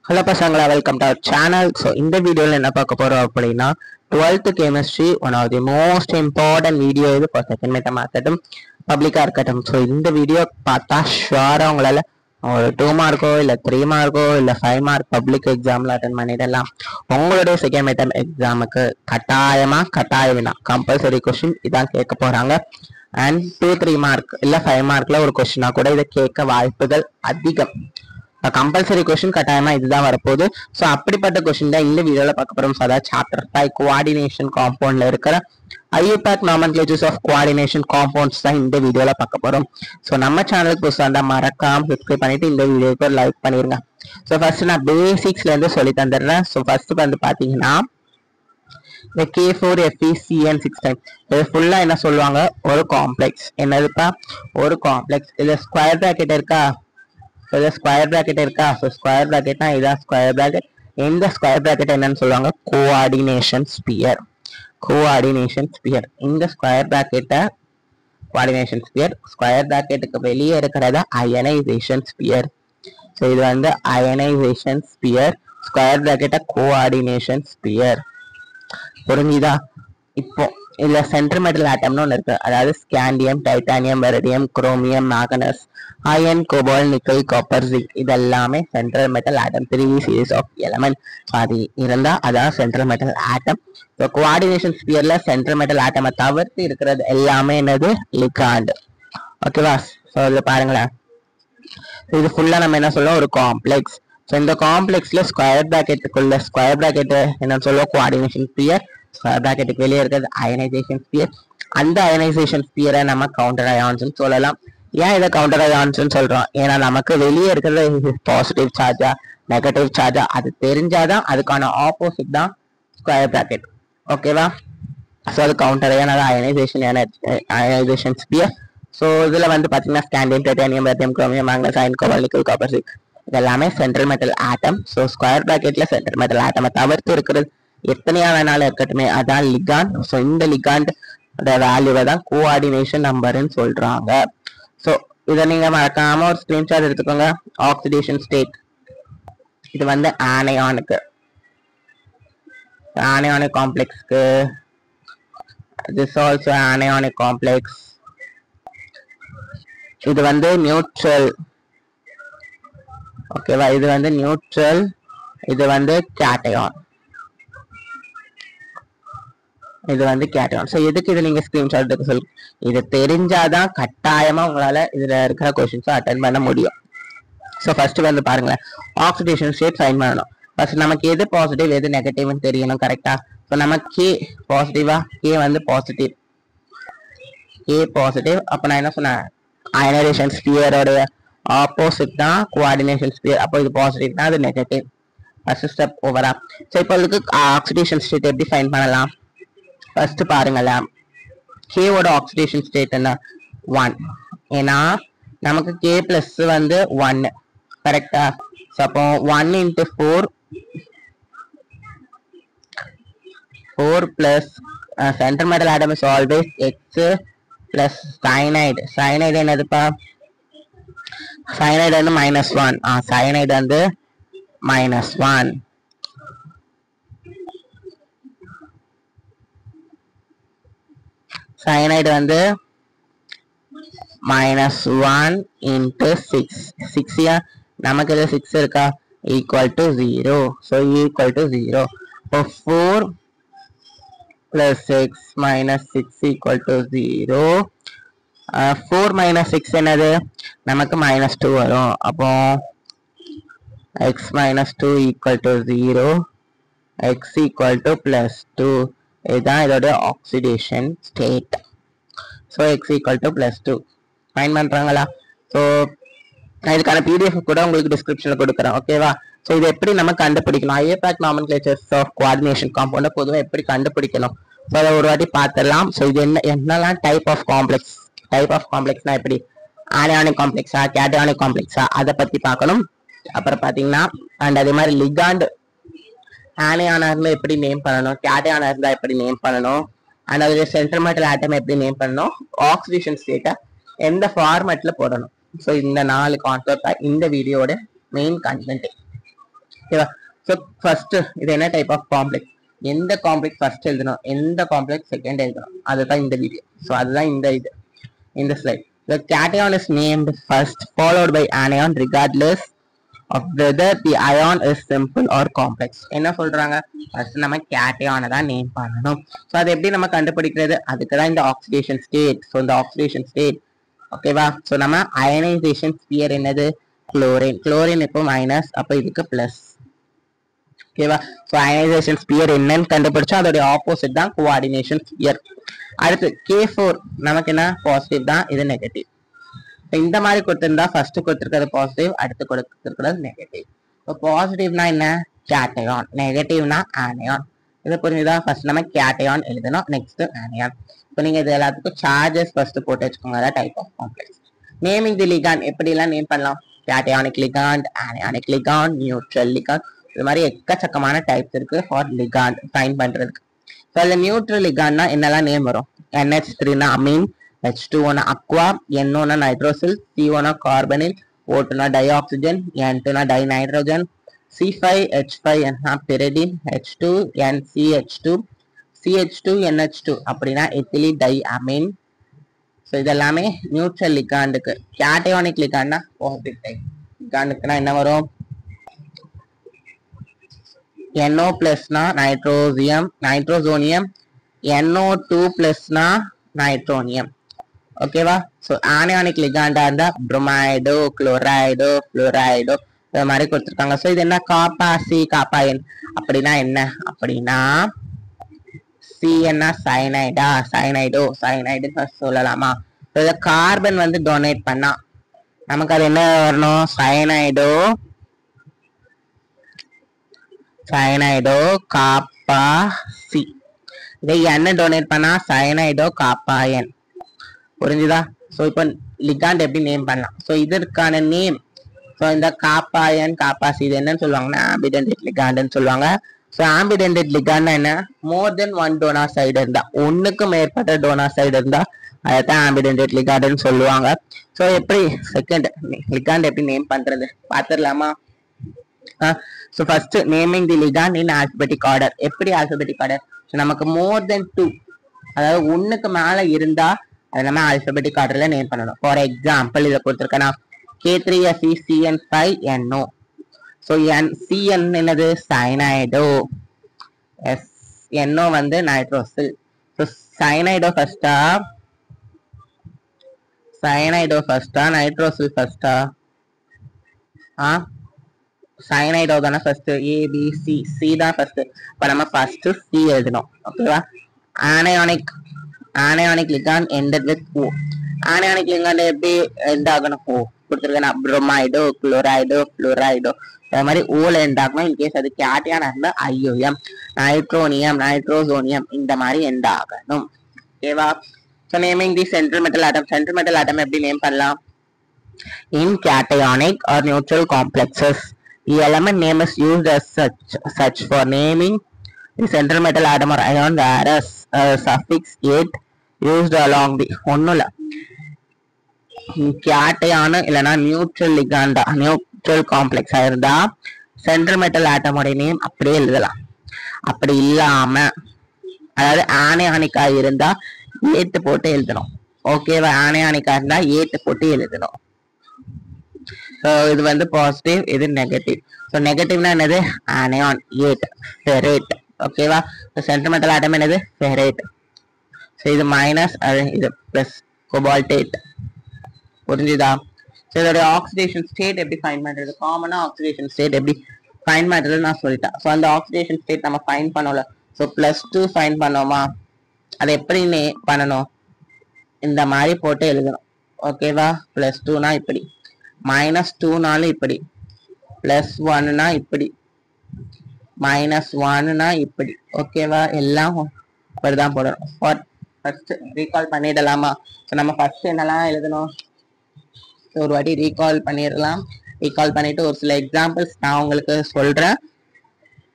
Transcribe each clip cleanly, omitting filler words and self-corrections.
Hello Pasangla, welcome to our channel. So in the video என்ன பார்க்க போறோம் அப்படின்னா 12th chemistry one of the most important video இது for second midterm இருக்கட்டும் பப்ளிக்கா இருக்கட்டும். ஸோ இந்த வீடியோ பார்த்தா ஷுவரா உங்களால ஒரு 2 மார்க்கோ இல்லை 3 மார்க்கோ இல்லை 5 மார்க் பப்ளிக் எக்ஸாம்ல அட்டன் பண்ணிடலாம். உங்களுடைய செகண்ட் மிட்டம் எக்ஸாமுக்கு கட்டாயமா கம்பல்சரி கொஸ்டின் இதான் கேட்க போறாங்க. அண்ட் 2-3 மார்க் இல்லை 5 மார்க்ல ஒரு கொஸ்டினா கூட இதை கேட்க வாய்ப்புகள் அதிகம். கம்பல்சரி கொஸ்டின் கட்டாயமா இதுதான் வரப்போகுது. ஸோ அப்படிப்பட்ட கொஸ்டின் தான் இந்த வீடியோல பார்க்க போறோம். ஸோ அதாவது சாப்டர் 5 கோஆர்டினேஷன் காம்பவுண்ட்ல இருக்கிற ஐயூபேக் நாமென்க்ளேச்சர்ஸ் ஆஃப் கோஆர்டினேஷன் காம்பவுண்ட்ஸ் தான் இந்த வீடியோல பார்க்க போறோம். ஸோ நம்ம சேனலுக்கு புதுசாக இருந்தால் மறக்காம சப்ஸ்கிரைப் பண்ணிட்டு இந்த வீடியோக்கு ஒரு லைக் பண்ணிருங்க. ஸோ ஃபர்ஸ்ட் நான் பேசிக்ஸ்ல இருந்து சொல்லி தந்துடுறேன். ஸோ ஃபர்ஸ்ட் வந்து பாத்தீங்கன்னா இந்த K4FeCN6 இது ஃபுல்லா என்ன சொல்லுவாங்க, ஒரு காம்ப்ளெக்ஸ். என்னதுப்பா, ஒரு காம்ப்ளெக்ஸ். இதுல ஸ்கொயர் பிராக்கெட் இருக்கா, ஸ்கொயர் பிராக்கெட் இருக்கா. ஸோ ஸ்கொயர் பிராக்கெட்னா இதான் ஸ்கொயர் பிராக்கெட். இந்த ஸ்கொயர் பிராக்கெட் என்னன்னு சொல்லுவாங்க, கோஆர்டினேஷன் ஸ்பியர். Coordination sphere. இந்த ஸ்கொயர் பிராக்கெட்டை கோஆர்டினேஷன் ஸ்பியர். ஸ்கொயர் பிராக்கெட்டுக்கு வெளியே இருக்கிறத அயனைசேஷன் ஸ்பியர். ஸோ இது வந்து அயனைசேஷன் ஸ்பியர். ஸ்கொயர் பிராக்கெட்டை கோஆர்டினேஷன் ஸ்பியர். புரிஞ்சுதா? இப்போ இதுல சென்ட்ரல் மெட்டல் ஆட்டம்னு ஒன்று இருக்கு. அதாவது scandium, titanium, vanadium, chromium, manganese, iron, cobalt, nickel, copper, zinc இதெல்லாமே central metal atom. 3 series of element. அது இருந்தா அதான் central metal atom. So coordination ஸ்பியர்ல சென்ட்ரல் மெட்டல் ஆட்டமை தவிர்த்து இருக்கிறது எல்லாமே என்னது, லிகாண்ட். ஓகேவா? ஸோ இதுல பாருங்களேன், இது ஃபுல்லா நம்ம என்ன சொல்லுவோம், ஒரு காம்ப்ளெக்ஸ். ஸோ இந்த காம்ப்ளெக்ஸ்ல ஸ்கொயர் பிராக்கெட்டுக்குள்ள ஸ்கொயர் பிராக்கெட் என்னன்னு சொல்லுவோம், கோஆர்டினேஷன் ஸ்பியர். ஸ்கொயர் பிராக்கெட்டுக்கு வெளியே இருக்கிறது அயனைசேஷன் ஸ்பியர். அந்த அயனைசேஷன் ஸ்பியரை நம்ம கவுண்டர் அயான்ஸ் சொல்லலாம். ஏன் இதை கவுண்டர் அயான்ஸ் சொல்றோம், ஏன்னா நமக்கு வெளியே இருக்கிறது பாசிட்டிவ் சார்ஜா நெகட்டிவ் சார்ஜா அது தெரிஞ்சாதான் அதுக்கான ஆப்போசிட் தான் ஸ்கொயர் பிராக்கெட். ஓகேவா? ஸோ அது கவுண்டர் அயான், அது அயனைசேஷன் ஸ்பியர். ஸோ இதுல வந்து பாத்தீங்கன்னா scandium, titanium, vanadium, chromium, manganese, iron, cobalt, nickel, copper, zinc இதெல்லாமே central metal atom. So square பிராக்கெட்ல சென்ட்ரல் மெட்டல் ஆட்டமை தவிர்த்து இருக்கிறது எத்தனையா வேணாலும் இருக்கட்டுமே அதான் லிகாண்ட். ஸோ இந்த லிகாண்ட் வேல்யூவை தான் கோஆர்டினேஷன் நம்பர்னு சொல்றாங்க. ஸோ இதை நீங்க மறக்காம ஒரு ஸ்கிரீன்ஷாட் எடுத்துக்கோங்க. ஆக்சிடேஷன் ஸ்டேட் இது வந்து ஆனையானுக்கு, ஆனையானிக் காம்ப்ளெக்ஸ்க்கு. This also anionic complex. இது வந்து நியூட்ரல். ஓகேவா? இது வந்து நியூட்ரல், இது வந்து கேட்டயான், இது வந்து கேட்டயான். ஸோ எதுக்கு இது நீங்க ஸ்கிரீன்ஷாட் எடுக்க சொல்லு, இது தெரிஞ்சாதான் கட்டாயமா உங்களால இதுல இருக்கிற கொஸ்டின்ஸ் அட்டன் பண்ண முடியும். ஸோ ஃபர்ஸ்ட் வந்து பாருங்களேன், ஆக்சிடேஷன் ஸ்டேட் ஃபைண்ட் பண்ணணும். ஃபர்ஸ்ட் நமக்கு எது பாசிட்டிவ் எது நெகட்டிவ்னு தெரியணும். கரெக்டா? ஸோ நம்ம கே பாசிட்டிவா, கே வந்து பாசிட்டிவ், கே பாசிட்டிவ். அப்ப நான் என்ன சொன்னேன், அயனைசேஷன் ஸ்பியரோட ஆப்போசிட் தான் கோஆர்டினேஷன் ஸ்பியர். அப்போ இது பாசிட்டிவ் தான், அது நெகட்டிவ். ஃபர்ஸ்ட் ஸ்டெப் ஓவரா. ஸோ இப்போ இதுக்கு ஆக்சிடேஷன் ஸ்டேட் எப்படி ஃபைண்ட் பண்ணலாம், ஃபர்ஸ்ட் பாருங்களேன். கேவோட ஆக்சிடேஷன் ஸ்டேட் என்ன, 1. ஏன்னா நமக்கு கே பிளஸ் வந்து 1. கரெக்டா? ஸோ அப்போ 1 × 4 plus central metal atom is always X plus cyanide. Cyanide என்னதுப்பா, சயனைடு வந்து -1. சயனைடு வந்து -1. சயனைடு வந்து -1 × 6. 6 நமக்கு இது 6 இருக்கா, equal to 0. So equal to 0. இப்போ 4 + 6 - 6 ஈக்குவல் டு 0. 4 - 6 என்னது, நமக்கு -2 வரும். அப்போ x - 2 equal to 0, x equal to +2. இதுதான் இதோட oxidation state. So x equal to +2 fine பண்றாங்களா? ஸோ இதுக்கான PDF கூட உங்களுக்கு டிஸ்கிரிப்ஷன்ல கொடுக்குறேன். ஓகேவா? ஸோ இது எப்படி நம்ம கண்டுபிடிக்கணும், ஐயூபேக் நாமென்க்ளேச்சர்ஸ் ஆஃப் கோஆர்டினேஷன் காம்பவுண்டை பொதுவாக எப்படி கண்டுபிடிக்கணும், ஸோ அதை ஒரு வாட்டி பார்த்துடலாம். ஸோ இது என்னெல்லாம் type of complex, type of காம்ப்ளெக்ஸ்னா எப்படி, ஆனையானிக் காம்ப்ளெக்ஸா கேட்டயானிக் காம்ப்ளெக்ஸா அதை பத்தி பார்க்கணும். அப்புறம் பாத்தீங்கன்னா அண்ட் அதே மாதிரி லிகாண்ட் ஆனையானா இருந்தா எப்படி நேம் பண்ணணும், கேட்டயானா இருந்தா எப்படி நேம் பண்ணணும், அண்ட் அதோட சென்ட்ரல் மெட்டல் ஆட்டம் எப்படி நேம் பண்ணணும், ஆக்சிடேஷன் ஸ்டேட்டை எந்த ஃபார்மேட்ல போடணும். ஸோ இந்த 4 கான்செப்ட் இந்த வீடியோட மெயின் கண்டென்ட். ஓகேவா? ஸோ ஃபர்ஸ்ட் இது என்ன டைப் ஆஃப் காம்ப்ளெக்ஸ், எந்த காம்ப்ளெக்ஸ் ஃபர்ஸ்ட் எழுதணும், எந்த காம்ப்ளெக்ஸ் செகண்ட் எழுதணும், அதுதான் இந்த வீடியோ. ஸோ அதுதான் இந்த slide. The cation is named first, followed by anion, regardless of whether the ion is simple or complex. என்ன சொல்றாங்க, ஃபர்ஸ்ட் நம்ம கேட்டையானை தான் நேம் பண்ணணும். ஸோ அது எப்படி நம்ம கண்டுபிடிக்கிறது, அதுக்கு தான் இந்த ஆக்சிடேஷன் ஸ்டேட். ஸோ இந்த ஆக்சிடேஷன் ஸ்டேட் ஓகேவா. ஸோ நம்ம அயனைசேஷன் ஸ்பியர் என்னது, குளோரின். குளோரின் இப்போ மைனஸ், அப்போ இதுக்கு பிளஸ். ஓகேவா. ஸோ அயனைசேஷன் ஸ்பியர் என்னன்னு கண்டுபிடிச்சா அதோடைய ஆப்போசிட் தான் கோஆர்டினேஷன் ஸ்பியர். அடுத்து K4 நமக்கு என்ன, பாசிட்டிவ் தான், இது நெகட்டிவ். இந்த மாதிரி கொடுத்திருந்தா ஃபர்ஸ்ட் கொடுத்திருக்கிறது பாசிட்டிவ், அடுத்து கொடுத்திருக்கிறது நெகட்டிவ். இப்போ பாசிட்டிவ்னா என்ன, கேட்டையான், நெகட்டிவ்னா ஆனியான். இது புரிஞ்சுதா? ஃபர்ஸ்ட் நம்ம கேட்டையான் எழுதணும், நெக்ஸ்ட் ஆனியான். இப்போ நீங்க இது எல்லாத்துக்கும் சார்ஜஸ் ஃபர்ஸ்ட் போட்டு வச்சுக்கோங்க. அதான் type of complex. Naming the ligand எப்படி எல்லாம் நேம் பண்ணலாம், cationic ligand, anionic ligand, neutral ligand, இது மாதிரி எக்கச்சக்கமான டைப்ஸ் இருக்கு ஃபார் லிகாண்ட் ஃபைண்ட் பண்றதுக்கு. ஸோ அதில் நியூட்ரல் லிகாண்ட்னா என்னெல்லாம் நேம் வரும், NH3னா Ameen, H2O aqua, NO nitrosyl, CO carbonyl, O2 dioxygen, N2 dinitrogen, C5H5 pyridine, H2 NCH2, CH2 NH2 அப்படின்னா எத்திலி டைஅமீன். ஸோ இதெல்லாமே நியூட்ரல் லிகாண்டுக்கு. கேட்டையானிக் லிகாண்ட்னா பாசிட்டிவ் டைப் லிகாண்டுக்குன்னா என்ன வரும், NO +னா நைட்ரோசோனியம், NO2 +னா நைட்ரோனியம். ஓகேவா. ஸோ ஆனியானிக் லிகாண்டா இருந்தா புரோமைடோ, குளோரைடோ, ஃப்ளோரைடோ இது மாதிரி கொடுத்துருக்காங்க. ஸோ இது என்ன, காப்பா சி காப்பா என் அப்படின்னா என்ன அப்படின்னா, சி என்ன சைனைடா, சைனைடுன்னு சொல்லலாமா. இதை கார்பன் வந்து டொனேட் பண்ணா நமக்கு அது என்ன வரணும், சைனைடோ காப்பா சி. இதை என்ன டொனேட் பண்ணா சைனைடோ காப்பா என். புரிஞ்சுதா? ஸோ இப்போ லிகாண்ட் எப்படி நேம் பண்ணலாம். ஸோ இதற்கான நேம், ஸோ இந்த காப்பா என் காப்பா சி இது என்னன்னு சொல்லுவாங்கன்னா ஆம்பிடென்டேட் லிகாண்ட்னு சொல்லுவாங்க. ஸோ ஆம்பிடென்டேட் லிகாண்ட்னா என்ன, மோர் தென் ஒன் டோனார் சைடு இருந்தா, ஒன்னுக்கு மேற்பட்ட டோனார் சைடு இருந்தா அதைத்தான் ஆம்பிடென்டேட் லிகாண்ட்னு சொல்லுவாங்க. ஸோ எப்படி செகண்ட் லிகாண்ட் எப்படி நேம் பண்றது பார்த்துடலாமா. So first naming the ligand in alphabetic order. எப்படி ஆல்பபெட்டிக் ஆர்டர், ஸோ நமக்கு மோர் தென் 2 அதாவது ஒன்னுக்கு மேல இருந்தா அதை நம்ம ஆல்பபெட்டிக் ஆர்டர்ல நேம் பண்ணணும். ஃபார் எக்ஸாம்பிள் இதை கொடுத்துருக்கேன்னா K3FeCN5NO. ஸோ CN என்னது சைனைடோ, NO வந்து நைட்ரோசில். ஸோ சைனைடோ ஃபர்ஸ்டா நைட்ரோசில் ஃபர்ஸ்டா, சைனைடோ தானே ஃபர்ஸ்ட், ABC சி தான் ஃபர்ஸ்ட். இப்போ நம்ம ஃபர்ஸ்ட் சி எழுதணும். ஓகேவா. Anionic ligand ended with O. Anionic ligand எப்படி எண்ட் ஆகணும், O கொடுத்துருக்கேன், புரோமைடோ, குளோரைடோ, ஃப்ளோரைடோ அது மாதிரி ஓல எண்ட் ஆகணும். இன்கேஸ் அது கேட்டையானா இருந்தா IOM, நைட்ரோனியம், நைட்ரோசோனியம் இந்த மாதிரி எண்ட் ஆகணும். ஓகேவா. So naming the central metal atom. Central metal atom எப்படி நேம் பண்ணலாம், in cationic or neutral complexes. The element name is used as such for naming the central metal atom or ion, whereas suffix ate used along the ஒண்ணுல கேட்டையான இல்லைன்னா neutral லிகாண்டா neutral complex ஆயிருந்தா central metal ஆட்டமோட name அப்படியே எழுதலாம். அப்படி இல்லாம அதாவது ஆனியானிக்கா இருந்தா ஏட்டு போட்டு எழுதணும். ஓகேவா. ஆனியானிக்கா இருந்தா ஏட்டு போட்டு எழுதணும். இது வந்து பாசிட்டிவ், இது நெகட்டிவ். ஸோ நெகட்டிவ்னா என்னது, ஆனியான், ஏட், ஃபெரேட். ஓகேவா. சென்ட்ரல் மெட்டல் ஆட்டம் என்னது, ஃபெரேட். ஸோ இது மைனஸ், இது பிளஸ், கோபால்டேட். புரிஞ்சுதா. ஸோ இதோட ஆக்சிடேஷன் ஸ்டேட் எப்படி ஃபைண்ட் பண்றது, காமனா ஆக்சிடேஷன் ஸ்டேட் எப்படி ஃபைண்ட் பண்றது நான் சொல்லிட்டேன். ஸோ அந்த ஆக்சிடேஷன் ஸ்டேட் நம்ம ஃபைண்ட் பண்ணல. ஸோ +2 ஃபைண்ட் பண்ணோமா, அதை எப்படி பண்ணணும், இந்த மாதிரி போட்டு எழுதணும். ஓகேவா. +2னா இப்படி, -2னாலும் இப்படி, +1னா இப்படி, -1னா இப்படி. ஓகேவா. எல்லாம் இப்படிதான் போடணும். ஃபர்ஸ்ட் ரீகால் பண்ணிடலாமா. ஸோ நம்ம ஃபர்ஸ்ட் என்னெல்லாம் எழுதணும், ஒரு வாட்டி ரீகால் பண்ணிடலாம். ரீகால் பண்ணிட்டு ஒரு சில எக்ஸாம்பிள்ஸ் நான் உங்களுக்கு சொல்றேன்,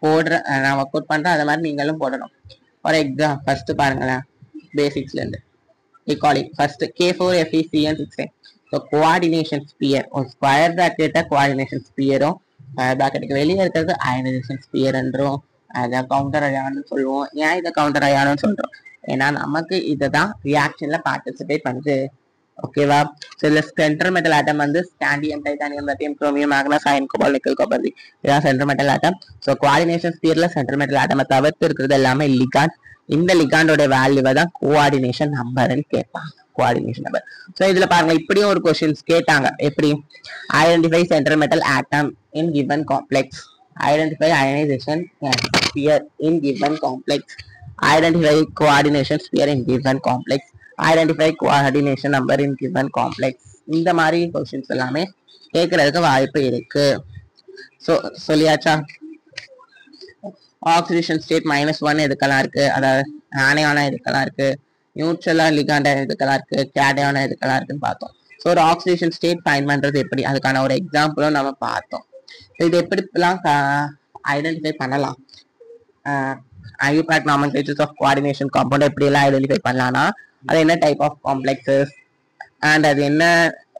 போடுறேன், நான் ஒர்க் அவுட் பண்றேன், அது மாதிரி நீங்களும் போடணும். ஃபார் எக்ஸாம்பிள் ஃபர்ஸ்ட் பாருங்களேன், பேசிக்ஸ்ல இருந்து recalling. First K4FeCN6. So coordination sphere or square bracket coordination sphere பிராக்கெட்டுக்கு வெளியே இருக்கிறது அயனைசேஷன் ஸ்பியர் என்றும் அதை கவுண்டர் அயான்னு சொல்லுவோம். ஏன் இதை கவுண்டர் அயான்னு சொல்றோம்? ஏன்னா நமக்கு இதுதான் ரியாக்ஷன்ல பார்ட்டிசிபேட் பண்ணுது. ஓகேவா? ஸோ இதுல சென்ட்ரல் மெட்டல் ஆட்டம் வந்து scandium, titanium, lithium, chromium, manganese, iron, cobalt, nickel, copper இதான் central metal atom. So coordination ஸ்பியர்ல சென்ட்ரல் மெட்டல் ஆட்டமை தவிர்த்து இருக்கிறது எல்லாமே லிகாண்ட். இந்த லிகாண்டோட வேல்யூவை தான் கோஆர்டினேஷன் நம்பர்னு கேட்பாங்க. Coordination number. ஸோ இதுல பாருங்க, இப்படியும் ஒரு கொஸ்டின்ஸ் கேட்டாங்க. எப்படி? Identify central metal atom in given complex. Identify ionisation sphere in given complex. Identify coordination sphere in given complex. Identify coordination number in given complex. இந்த மாதிரி क्वेश्चंस எல்லாமே கேட்கறதுக்கு வாய்ப்பு இருக்கு. சோ சொல்லியாச்சா? ஆக்சிடேஷன் ஸ்டேட் -1 எதுக்கெல்லாம் இருக்கு? அதாவது ஆனியானா எதுக்கெல்லாம் இருக்கு? நியூட்ரலா லிகாண்டா எதுக்கெல்லாம் இருக்கு? கேட்டையானா எதுக்கெல்லாம் இருக்குன்னு பார்த்தோம். ஸோ ஒரு ஆக்சிடேஷன் ஸ்டேட் ஃபைண்ட் பண்றது எப்படி, அதுக்கான ஒரு எக்ஸாம்பிளும் நம்ம பார்த்தோம். இது எப்படிலாம் ஐடென்டிஃபை பண்ணலாம்? IUPAC nomenclatures of coordination compound எப்படி எல்லாம் ஐடென்டிஃபை பண்ணலாம்னா, அது என்ன டைப் ஆஃப் காம்ப்ளெக்ஸஸ் அண்ட் அது என்ன,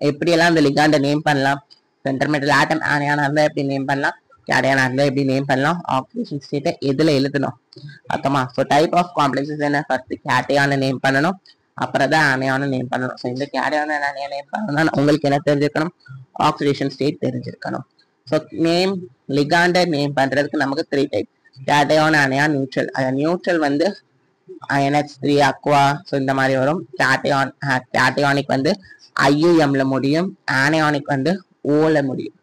எப்படி எல்லாம் அந்த லிகாண்டை நேம் பண்ணலாம், சென்ட்ரல் மெட்டல் ஆட்டம் ஆனியானா இருந்தா எப்படி நேம் பண்ணலாம், கேட்டையானா இருந்தா எப்படி நேம் பண்ணலாம், ஆக்சிடேஷன் ஸ்டேட்டை எதுல எழுதணும் அர்த்தமா? ஸோ டைப் ஆஃப் காம்ப்ளெக்ஸஸ் என்ன, ஃபர்ஸ்ட் கேட்டையான நேம் பண்ணணும், அப்புறம் தான் ஆனியான நேம் பண்ணணும். ஸோ இந்த கேட்டையான ஆனியா நேம் பண்ணணும்னா உங்களுக்கு என்ன தெரிஞ்சிருக்கணும்? ஆக்சிடேஷன் ஸ்டேட் தெரிஞ்சிருக்கணும். ஸோ நேம் லிகாண்டை நேம் பண்றதுக்கு நமக்கு 3 type: cation, anion, neutral. Neutral வந்து NH3 அக்வா, ஸோ இந்த மாதிரி வரும். கேட்டையானிக் வந்து IUM-ல முடியும், ஆனியானிக் வந்து O-ல முடியும்.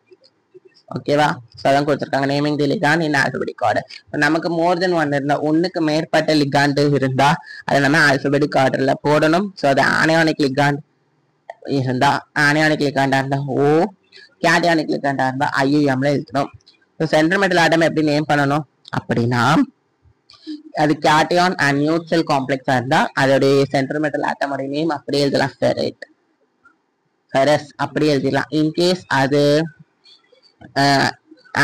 ஓகேவா? ஸோ அதான் கொடுத்துருக்காங்க naming the ligand in alphabetic order. நமக்கு மோர் தென் ஒன் இருந்தா, ஒன்னுக்கு மேற்பட்ட லிகாண்ட் இருந்தா அதை நம்ம ஆல்பபெட்டிக் ஆர்டர்ல போடணும். ஸோ அது ஆனியானிக் லிகாண்ட் இருந்தா, ஆனியானிக் லிகாண்டா இருந்தா O, கேட்டையானிக் லிகாண்டா இருந்தா IUM-ல எழுதணும். ஸோ சென்ட்ரல் மெட்டல் ஆட்டம் எப்படி நேம் பண்ணணும் அப்படின்னா, அது கேட்டையான் அண்ட் நியூட்ரல் காம்ப்ளெக்ஸா இருந்தா அதோடைய சென்ட்ரல் மெட்டல் ஆட்டமோட நேம் அப்படியே எழுதலாம், ஃபெரட், ஃபெரஸ் அப்படியே எழுதிடலாம். இன்கேஸ் அது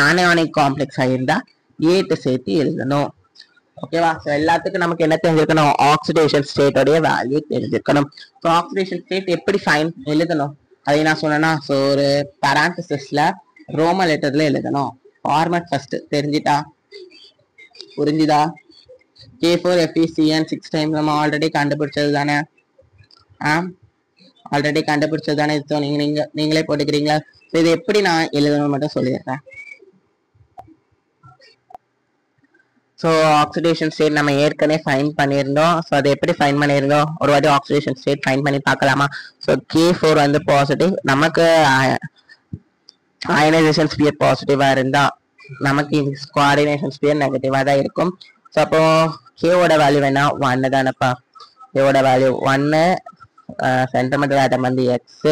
ஆனியானிக் காம்ப்ளெக்ஸா இருந்தா ஏட்டு சேர்த்து எழுதணும். ஓகேவா? ஸோ எல்லாத்துக்கும் நமக்கு என்ன தெரிஞ்சிருக்கணும்? ஆக்சிடேஷன் ஸ்டேட்டோடைய வேல்யூ தெரிஞ்சிருக்கணும். ஸோ ஆக்சிடேஷன் ஸ்டேட் எப்படி ஃபைன் எழுதணும் அதை நான் சொன்னேன்னா, ஸோ ஒரு பரான்டிசிஸ்ல ரோம லெட்டர்ல எழுதணும். ஃபார்மட் ஃபர்ஸ்ட் தெரிஞ்சிட்டா, புரிஞ்சுதா? K4FeCN 6 டைம் நம்ம ஆல்ரெடி கண்டுபிடிச்சது தானே. ஆல்ரெடி கண்டுபிடிச்சது தானே. நீங்களே போட்டுக்கிறீங்களா? இது எப்படி நான் எழுதணும் மட்டும் சொல்லிடுறேன். ஸோ ஆக்சிடேஷன் ஸ்டேட் நம்ம ஏற்கனவே ஃபைன் பண்ணியிருந்தோம். ஸோ அதை எப்படி ஃபைன் பண்ணியிருந்தோம்? ஒரு வாட்டி ஆக்சிடேஷன் ஸ்டேட் ஃபைன் பண்ணி பார்க்கலாமா? ஸோ K4 வந்து பாசிட்டிவ், நமக்கு அயனைசேஷன் ஸ்பியர் பாசிட்டிவா இருந்தா நமக்கு கோஆர்டினேஷன் ஸ்பியர் நெகட்டிவா தான் இருக்கும். ஸோ அப்போ கேவோட வேல்யூ வேணா 1 தானப்பா. கேவோட வேல்யூ 1, சென்ட்ரல் மெட்டல் ஆட்டம் வந்து எக்ஸ்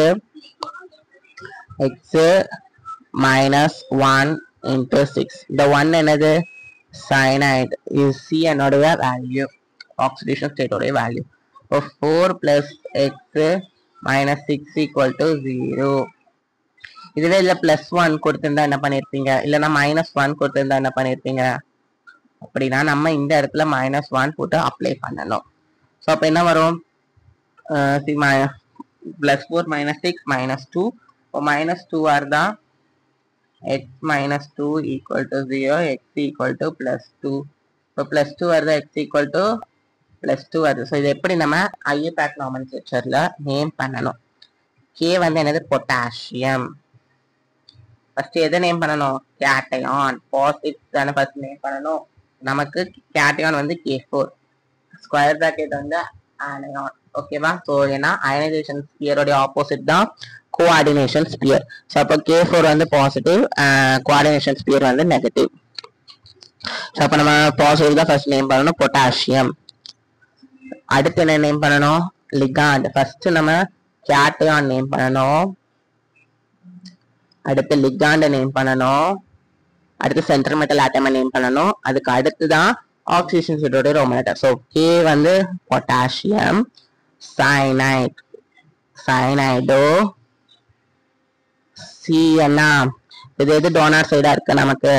-1 × 6. இந்த 1 என்னது? சயனைடு. இது C என்னோடைய வேல்யூ, ஆக்சிடேஷன் ஸ்டேட்டோடைய வேல்யூ. 4 + x -6 = 0. இதுவே இல்ல +1 கொடுத்திருந்தா என்ன பண்ணிருப்பீங்க? இல்லைன்னா -1 கொடுத்திருந்தா என்ன பண்ணிருப்பீங்க? அப்படின்னா நம்ம இந்த இடத்துல -1 போட்டு அப்ளை பண்ணணும். ஸோ அப்போ என்ன வரும்? +4 - 6 -2. இப்போ -2 வருதா? x -2 = 0, x = +2. இப்போ +2 வருதா? x = +2 வருது. ஸோ இது எப்படி நம்ம IUPAC நாமென்க்ளேச்சர்ல நேம் பண்ணணும்? K வந்து என்னது? பொட்டாசியம். ஃபர்ஸ்ட் எதை நேம் பண்ணணும்? கேட்டையான். பாசிட்டிவ் தானே ஃபர்ஸ்ட் நேம் பண்ணணும். நமக்கு கேட்டையான் வந்து K4, ஸ்கொயர் பிராக்கெட் வந்து ஆனியான். ஓகேவா? ஸோ ஏன்னா அயனைசேஷன் ஸ்பியரோட ஆப்போசிட் தான் கோஆர்டினேஷன் ஸ்பியர். ஸோ அப்போ K4 வந்து பாசிட்டிவ், கோஆர்டினேஷன் ஸ்பியர் வந்து நெகட்டிவ். ஸோ அப்போ நம்ம பாசிட்டிவ் தான் ஃபர்ஸ்ட் நேம் பண்ணணும், பொட்டாசியம். அடுத்து என்ன நேம் பண்ணணும்? லிகாண்ட். ஃபர்ஸ்ட் நம்ம கேட்டையான் நேம் பண்ணணும், அடுத்து லிகாண்ட நேம் பண்ணணும், அடுத்து சென்ட்ரல் மெட்டல் ஆட்டமை நேம் பண்ணணும், அதுக்கு அடுத்து தான் ஆக்சிடேஷன் ஸ்டேட்டோட ரோமன் லெட்டர். ஸோ K வந்து பொட்டாசியம், சயனைட், சயனைடோ, C என்ன? இது எது டோனார் சைடா இருக்கு? நமக்கு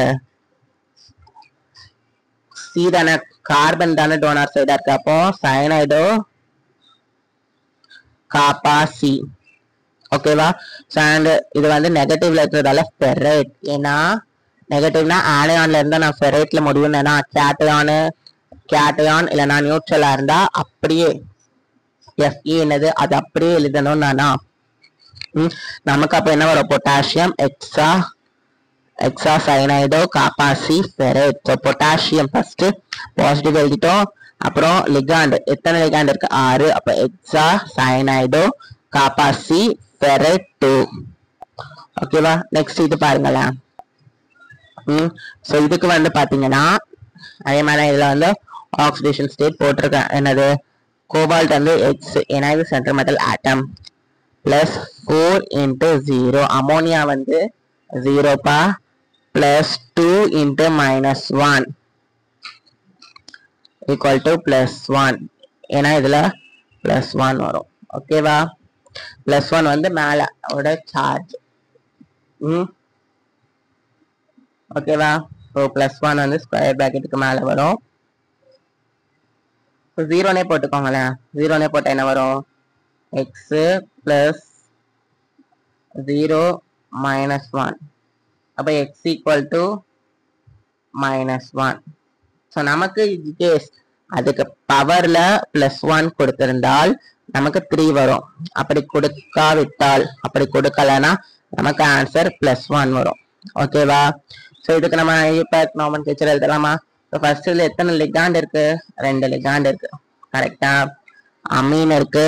C தானே, கார்பன் தானே டோனார் சைடா இருக்கு. அப்போ சயனைடோ காப்பா C. ஓகேவா? அண்ட் இது வந்து நெகட்டிவ்ல இருக்கிறதால ஃபெரட். ஏன்னா நெகட்டிவ்னா ஆனியான்ல இருந்தா நான் ஃபெரைட்ல முடியும்னா கேட்டையான் இல்லைனா நியூட்ரலா இருந்தா அப்படியே Fe என்னது அது அப்படியே எழுதணும் நானா. நமக்கு அப்ப என்ன வரும்? பொட்டாசியம் எக்ஸா சயனைடோ காப்பாசி ferrate. So potassium first positive எழுதிட்டோம். அப்புறம் லிகாண்ட் எத்தனை லிகாண்ட் இருக்கு? 6. அப்ப எக்ஸா சயனைடோ காப்பாசி ஃபெரைட் 2. ஓகேவா? நெக்ஸ்ட் இது பாருங்களேன். ஸோ இதுக்கு வந்து பாத்தீங்கன்னா அதே மாதிரி இதுல வந்து ஆக்சிடேஷன் ஸ்டேட் போட்டிருக்கேன். என்னது? கோபால்ட் வந்து எக்ஸ், ஏன்னா இது central metal atom, plus 4 into 0. Ammonia வந்து 0 பா, பிளஸ் 2 into -1 ஈக்குவல் டு +1. ஏன்னா இதுல +1 வரும். ஓகேவா? +1 வந்து மேல ஓட சார்ஜ். ஓகேவா? ஸோ +1 வந்து ஸ்கொயர் பிராக்கெட்டுக்கு மேல வரும். 0 போட்டுக்கோங்களேன். 0 போட்டா என்ன வரும்? X plus 0 -1. அப்ப எக்ஸ் ஈக்குவல் டு -1. ஸோ நமக்கு கேஸ் அதுக்கு பவர்ல +1 கொடுத்திருந்தால் நமக்கு 3 வரும். அப்படி கொடுக்காவிட்டால், அப்படி கொடுக்கலன்னா நமக்கு ஆன்சர் +1 வரும். ஓகேவா? ஸோ இதுக்கு நம்ம யூபேக் நாமென்க்ளேச்சர் எழுதலாமா? ஃபர்ஸ்ட் இதுல எத்தனை லிகாண்ட் இருக்கு? 2 லிகாண்ட் இருக்கு. கரெக்டா? அமீன் இருக்கு,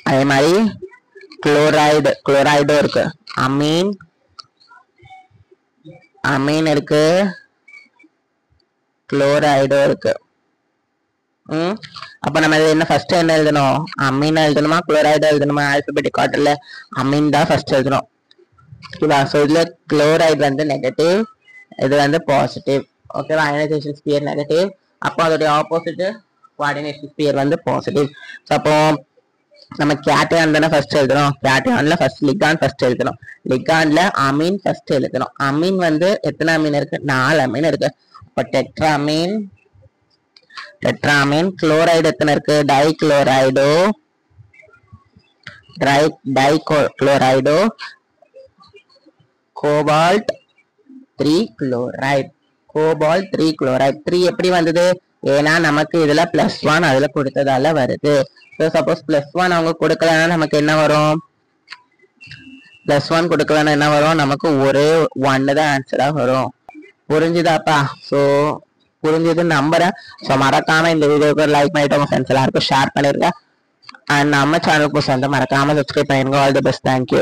அதே மாதிரி குளோரைடும் இருக்கு. அமீன் இருக்கு, குளோரைடும் இருக்கு. அப்ப நம்ம என்ன ஃபர்ஸ்ட் என்ன எழுதணும்? அமீன் எழுதணுமா குளோரைடு எழுதணுமா? ஆல்பபெட்டிக் ஆர்டர்ல அமீன் தான் ஃபர்ஸ்ட் எழுதணும். ஓகேவா? ஸோ இதுல குளோரைடு வந்து நெகட்டிவ், இது வந்து பாசிட்டிவ். ஓகேவா? அயனைசேஷன் ஸ்பியர் நெகட்டிவ், அப்போ அதோடைய ஆப்போசிட் கோஆர்டினேஷன் ஸ்பியர் வந்து பாசிட்டிவ். ஸோ அப்போ நம்ம கேட்டையான் தானே ஃபர்ஸ்ட் எழுதணும். கேட்டையான்ல ஃபர்ஸ்ட் லிகாண்ட் ஃபர்ஸ்ட் எழுதணும். லிகாண்ட்ல அமீன் ஃபர்ஸ்ட் எழுதணும். அமீன் வந்து எத்தனை அமீன் இருக்கு? 4 அமீன் இருக்கு. இப்போ டெட்ராமீன். குளோரைடு எத்தனை இருக்கு? டைக்ளோரைடோ, கோபால்ட் 3 குளோரைடு. 3 எப்படி வந்தது? ஏன்னா நமக்கு இதுல +1 அதுல கொடுத்ததால வருது. சப்போஸ் +1 அவங்க கொடுக்கலன்னா நமக்கு என்ன வரும்? +1 கொடுக்கலன்னா என்ன வரும்? நமக்கு ஒரே 1 தான் ஆன்சரா வரும். புரிஞ்சுதாப்பா? ஸோ புரிஞ்சதுன்னு நம்புறேன். ஸோ மறக்காம இந்த வீடியோக்கு லைக் பண்ணிட்டு உங்க ஃப்ரெண்ட்ஸ் எல்லாருக்கும் ஷேர் பண்ணிருங்க. அண்ட் நம்ம சேனலுக்கு மறக்காம சப்ஸ்கிரைப் பண்ணிருங்க. All the best. தேங்க்யூ.